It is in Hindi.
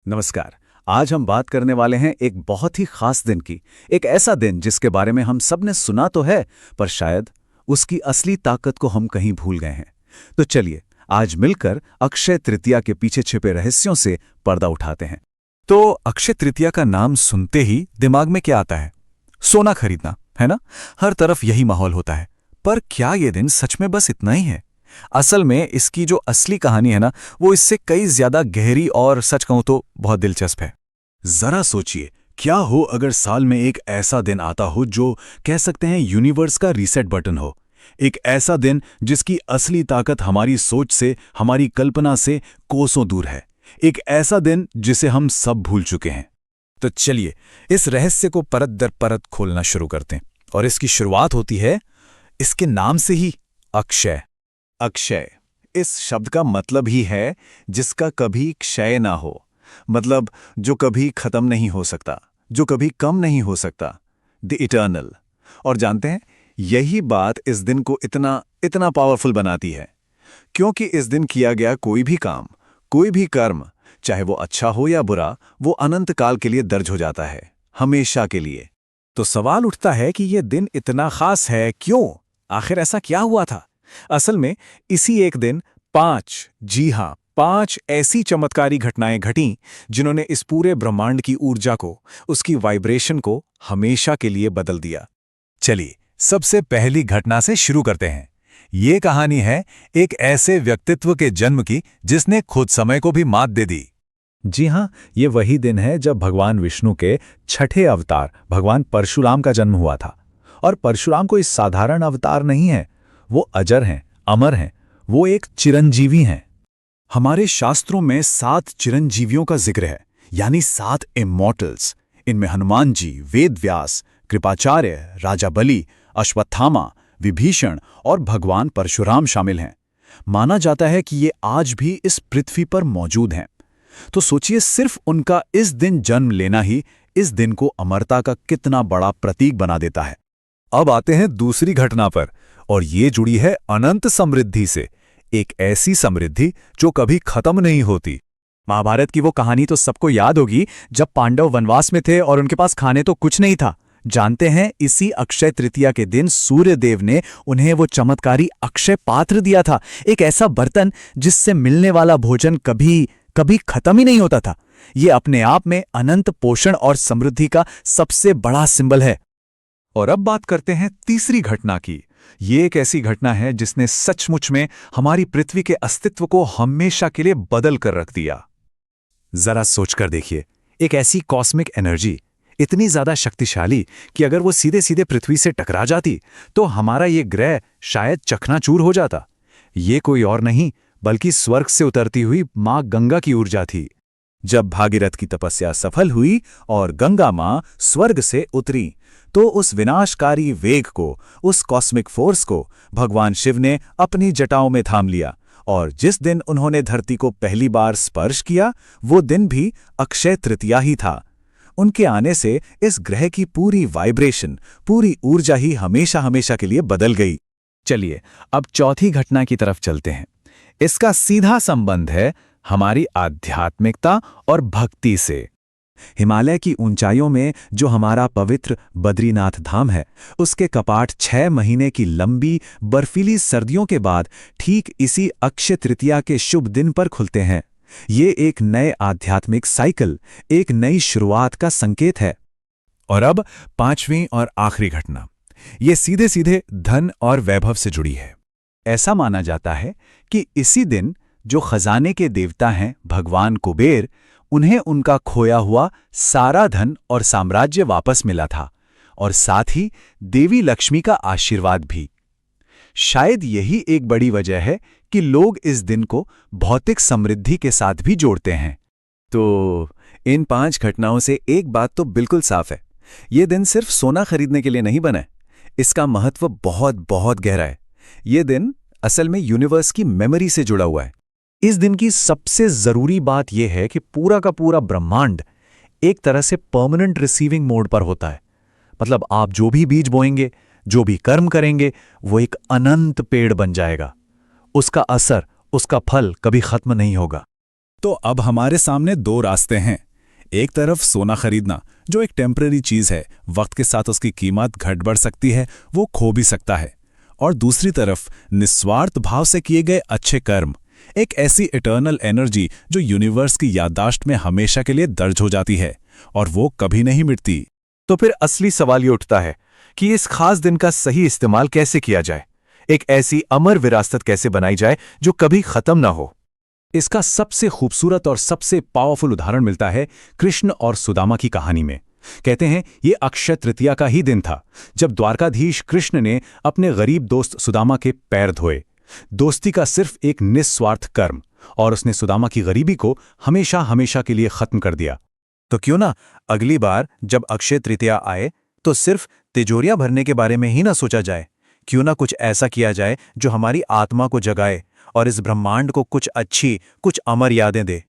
नमस्कार। आज हम बात करने वाले हैं एक बहुत ही खास दिन की। एक ऐसा दिन जिसके बारे में हम सब ने सुना तो है, पर शायद उसकी असली ताकत को हम कहीं भूल गए हैं। तो चलिए आज मिलकर अक्षय तृतीया के पीछे छिपे रहस्यों से पर्दा उठाते हैं। तो अक्षय तृतीया का नाम सुनते ही दिमाग में क्या आता है? सोना खरीदना, है ना? हर तरफ यही माहौल होता है। पर क्या ये दिन सच में बस इतना ही है? असल में इसकी जो असली कहानी है ना, वो इससे कई ज्यादा गहरी और सच कहूं तो बहुत दिलचस्प है। जरा सोचिए, क्या हो अगर साल में एक ऐसा दिन आता हो जो कह सकते हैं यूनिवर्स का रीसेट बटन हो। एक ऐसा दिन जिसकी असली ताकत हमारी सोच से, हमारी कल्पना से कोसों दूर है। एक ऐसा दिन जिसे हम सब भूल चुके हैं। तो चलिए इस रहस्य को परत दर परत खोलना शुरू करते हैं। और इसकी शुरुआत होती है इसके नाम से ही, अक्षय। अक्षय, इस शब्द का मतलब ही है जिसका कभी क्षय ना हो। मतलब जो कभी खत्म नहीं हो सकता, जो कभी कम नहीं हो सकता, द इटर्नल। और जानते हैं, यही बात इस दिन को इतना इतना पावरफुल बनाती है, क्योंकि इस दिन किया गया कोई भी काम, कोई भी कर्म, चाहे वो अच्छा हो या बुरा, वो अनंत काल के लिए दर्ज हो जाता है, हमेशा के लिए। तो सवाल उठता है कि यह दिन इतना खास है क्यों? आखिर ऐसा क्या हुआ था? असल में इसी एक दिन 5 ऐसी चमत्कारी घटनाएं घटीं जिन्होंने इस पूरे ब्रह्मांड की ऊर्जा को, उसकी वाइब्रेशन को हमेशा के लिए बदल दिया। चलिए सबसे पहली घटना से शुरू करते हैं। ये कहानी है एक ऐसे व्यक्तित्व के जन्म की जिसने खुद समय को भी मात दे दी। जी हां, ये वही दिन है जब भगवान विष्णु के छठे अवतार भगवान परशुराम का जन्म हुआ था। और परशुराम कोई साधारण अवतार नहीं है, वो अजर हैं, अमर हैं, वो एक चिरंजीवी हैं। हमारे शास्त्रों में 7 चिरंजीवियों का जिक्र है, यानी 7 इमॉर्टल्स। इनमें हनुमान जी, वेदव्यास, कृपाचार्य, राजा बलि, अश्वत्थामा, विभीषण और भगवान परशुराम शामिल हैं। माना जाता है कि ये आज भी इस पृथ्वी पर मौजूद हैं। तो सोचिए, सिर्फ उनका इस दिन जन्म लेना ही इस दिन को अमरता का कितना बड़ा प्रतीक बना देता है। अब आते हैं दूसरी घटना पर, और ये जुड़ी है अनंत समृद्धि से। एक ऐसी समृद्धि जो कभी खत्म नहीं होती। महाभारत की वो कहानी तो सबको याद होगी, जब पांडव वनवास में थे और उनके पास खाने तो कुछ नहीं था। जानते हैं, इसी अक्षय तृतीया के दिन सूर्य देव ने उन्हें वो चमत्कारी अक्षय पात्र दिया था। एक ऐसा बर्तन जिससे मिलने वाला भोजन कभी कभी खत्म ही नहीं होता था। ये अपने आप में अनंत पोषण और समृद्धि का सबसे बड़ा सिंबल है। और अब बात करते हैं तीसरी घटना की। ये एक ऐसी घटना है जिसने सचमुच में हमारी पृथ्वी के अस्तित्व को हमेशा के लिए बदल कर रख दिया। जरा सोचकर देखिए, एक ऐसी कॉस्मिक एनर्जी, इतनी ज्यादा शक्तिशाली कि अगर वो सीधे सीधे पृथ्वी से टकरा जाती तो हमारा ये ग्रह शायद चकनाचूर हो जाता। ये कोई और नहीं बल्कि स्वर्ग से उतरती हुई मां गंगा की ऊर्जा थी। जब भागीरथ की तपस्या सफल हुई और गंगा मां स्वर्ग से उतरी, तो उस विनाशकारी वेग को, उस कॉस्मिक फोर्स को भगवान शिव ने अपनी जटाओं में थाम लिया। और जिस दिन उन्होंने धरती को पहली बार स्पर्श किया, वो दिन भी अक्षय तृतीया ही था। उनके आने से इस ग्रह की पूरी वाइब्रेशन, पूरी ऊर्जा ही हमेशा हमेशा के लिए बदल गई। चलिए अब चौथी घटना की तरफ चलते हैं। इसका सीधा संबंध है हमारी आध्यात्मिकता और भक्ति से। हिमालय की ऊंचाइयों में जो हमारा पवित्र बद्रीनाथ धाम है, उसके कपाट 6 महीने की लंबी बर्फीली सर्दियों के बाद ठीक इसी अक्षय तृतीया के शुभ दिन पर खुलते हैं। ये एक नए आध्यात्मिक साइकिल, एक नई शुरुआत का संकेत है। और अब 5वीं और आखिरी घटना, ये सीधे सीधे धन और वैभव से जुड़ी है। ऐसा माना जाता है कि इसी दिन जो खजाने के देवता हैं भगवान कुबेर, उन्हें उनका खोया हुआ सारा धन और साम्राज्य वापस मिला था, और साथ ही देवी लक्ष्मी का आशीर्वाद भी। शायद यही एक बड़ी वजह है कि लोग इस दिन को भौतिक समृद्धि के साथ भी जोड़ते हैं। तो इन 5 घटनाओं से एक बात तो बिल्कुल साफ है, ये दिन सिर्फ सोना खरीदने के लिए नहीं बना है। इसका महत्व बहुत बहुत गहरा है। ये दिन असल में यूनिवर्स की मेमोरी से जुड़ा हुआ है। इस दिन की सबसे जरूरी बात यह है कि पूरा का पूरा ब्रह्मांड एक तरह से परमानेंट रिसीविंग मोड पर होता है। मतलब आप जो भी बीज बोएंगे, जो भी कर्म करेंगे, वो एक अनंत पेड़ बन जाएगा। उसका असर, उसका फल कभी खत्म नहीं होगा। तो अब हमारे सामने दो रास्ते हैं। एक तरफ सोना खरीदना, जो एक टेम्पररी चीज है, वक्त के साथ उसकी कीमत घट बढ़ सकती है, वो खो भी सकता है। और दूसरी तरफ निस्वार्थ भाव से किए गए अच्छे कर्म, एक ऐसी इटर्नल एनर्जी जो यूनिवर्स की याददाश्त में हमेशा के लिए दर्ज हो जाती है और वो कभी नहीं मिटती। तो फिर असली सवाल ये उठता है कि इस खास दिन का सही इस्तेमाल कैसे किया जाए, एक ऐसी अमर विरासत कैसे बनाई जाए जो कभी खत्म ना हो। इसका सबसे खूबसूरत और सबसे पावरफुल उदाहरण मिलता है कृष्ण और सुदामा की कहानी में। कहते हैं ये अक्षय तृतीया का ही दिन था जब द्वारकाधीश कृष्ण ने अपने गरीब दोस्त सुदामा के पैर धोए। दोस्ती का सिर्फ एक निस्वार्थ कर्म, और उसने सुदामा की गरीबी को हमेशा हमेशा के लिए खत्म कर दिया। तो क्यों ना अगली बार जब अक्षय तृतीया आए तो सिर्फ तिजोरियां भरने के बारे में ही ना सोचा जाए। क्यों ना कुछ ऐसा किया जाए जो हमारी आत्मा को जगाए और इस ब्रह्मांड को कुछ अच्छी, कुछ अमर यादें दे।